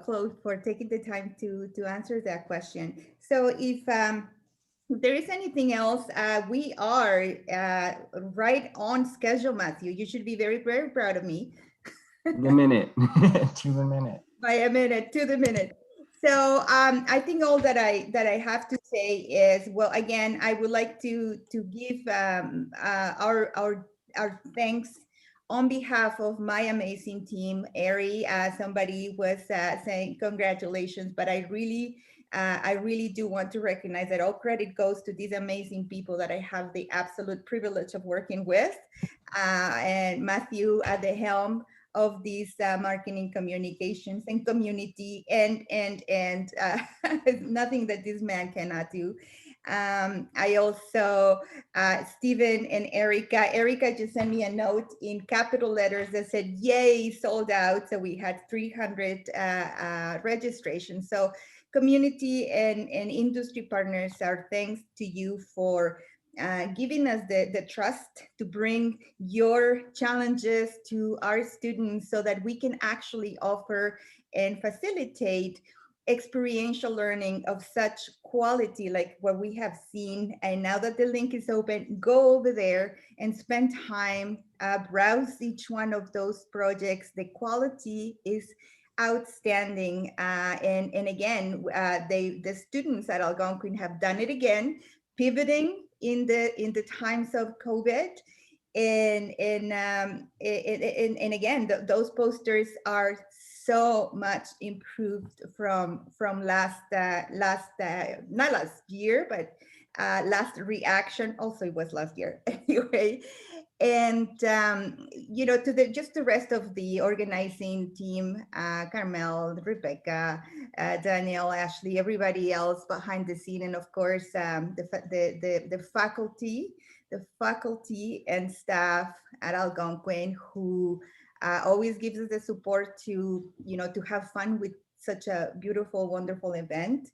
Claude, for taking the time to answer that question. So if there is anything else, we are right on schedule, Matthew. You should be very, very proud of me. The minute, to the minute. By a minute, to the minute. So I think all that I have to say is, well, again, I would like to give our thanks on behalf of my amazing team. Ari, somebody was saying congratulations, but I really do want to recognize that all credit goes to these amazing people that I have the absolute privilege of working with, and Matthew at the helm of these marketing, communications, and community, and nothing that this man cannot do. I also, Stephen and Erica just sent me a note in capital letters that said, yay, sold out. So we had 300 registrations. So community and industry partners, our thanks to you for giving us the trust to bring your challenges to our students so that we can actually offer and facilitate experiential learning of such quality like what we have seen. And now that the link is open, go over there and spend time, browse each one of those projects. The quality is outstanding. And again, the students at Algonquin have done it again, pivoting in the times of COVID. And again, those posters are so much improved from last not last year, but last reaction. Also, it was last year anyway. And to just the rest of the organizing team, Carmel, Rebecca, Danielle, Ashley, everybody else behind the scene, and of course the faculty and staff at Algonquin who always gives us the support to have fun with such a beautiful, wonderful event.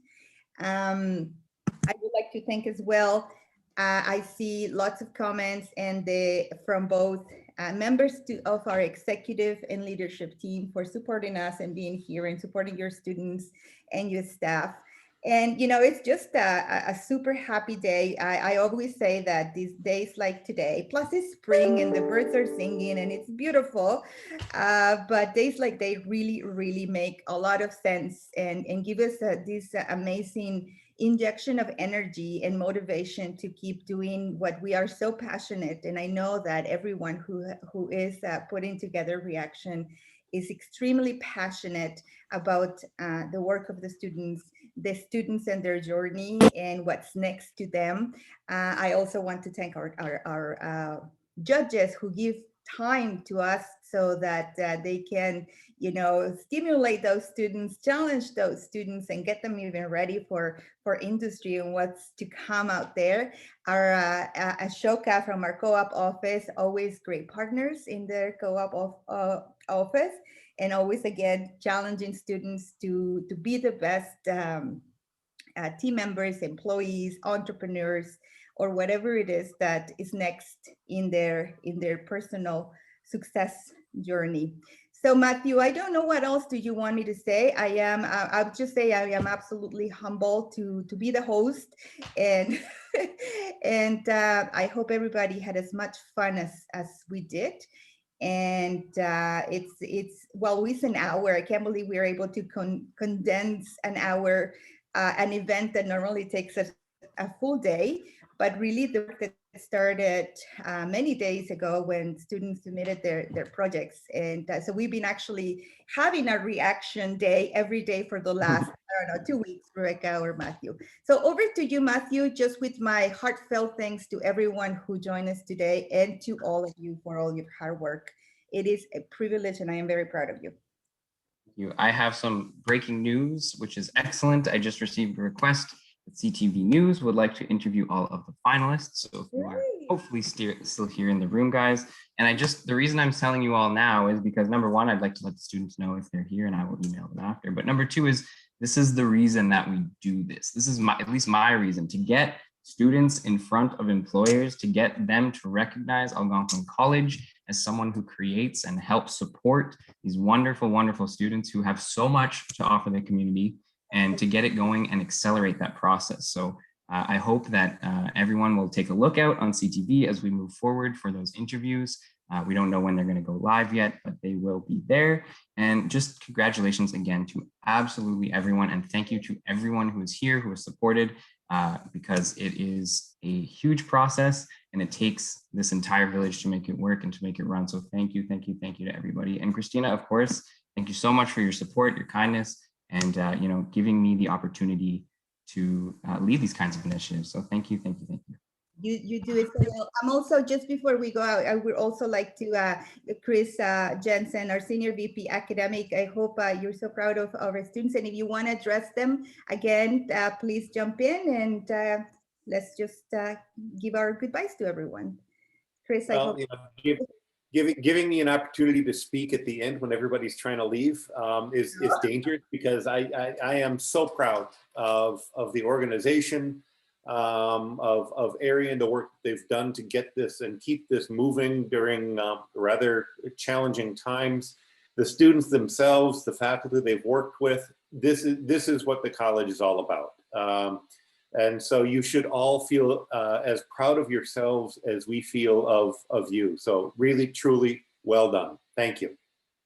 I would like to thank as well. I see lots of comments and from both members of our executive and leadership team for supporting us and being here and supporting your students and your staff. And it's just a super happy day. I always say that these days like today, plus it's spring and the birds are singing and it's beautiful, but days like they really, really make a lot of sense and give us this amazing injection of energy and motivation to keep doing what we are so passionate. And I know that everyone who is putting together Reaction is extremely passionate about the work of the students and their journey and what's next to them. I also want to thank our judges who give time to us so that they can, stimulate those students, challenge those students, and get them even ready for industry and what's to come out there. Our Ashoka from our co-op office, always great partners in their co-op office, and always again challenging students to be the best team members, employees, entrepreneurs, or whatever it is that is next in their personal success journey. So Matthew, I don't know what else do you want me to say. I'll just say I am absolutely humbled to be the host, and and I hope everybody had as much fun as we did. And it's an hour. I can't believe we were able to condense an hour, an event that normally takes us a full day, but really the work that started many days ago when students submitted their projects. And so we've been actually having a reaction day every day for the last, I don't know, 2 weeks, Rebecca or Matthew. So over to you, Matthew, just with my heartfelt thanks to everyone who joined us today and to all of you for all your hard work. It is a privilege and I am very proud of you. I have some breaking news, which is excellent. I just received a request that CTV News would like to interview all of the finalists. So if you are hopefully still here in the room, guys. And the reason I'm telling you all now is because number one, I'd like to let the students know if they're here and I will email them after. But number two is this is the reason that we do this. This is at least my reason, to get students in front of employers, to get them to recognize Algonquin College as someone who creates and helps support these wonderful, wonderful students who have so much to offer the community, and to get it going and accelerate that process. So I hope that everyone will take a look out on CTV as we move forward for those interviews. We don't know when they're going to go live yet, but they will be there. And just congratulations again to absolutely everyone. And thank you to everyone who is here, who has supported, because it is a huge process and it takes this entire village to make it work and to make it run. So thank you, thank you, thank you to everybody. And Christina, of course, thank you so much for your support, your kindness, and giving me the opportunity to lead these kinds of initiatives. So thank you, thank you, thank you. You do it so well. I'm also, just before we go out, I would also like to, Chris Jansen, our Senior VP Academic, I hope you're so proud of our students. And if you want to address them again, please jump in and let's just give our goodbyes to everyone. Chris, I hope. Giving me an opportunity to speak at the end when everybody's trying to leave is dangerous, because I am so proud of the organization, of Ari and the work they've done to get this and keep this moving during rather challenging times. The students themselves, the faculty they've worked with, this is what the college is all about. And so you should all feel as proud of yourselves as we feel of you. So really, truly well done. Thank you.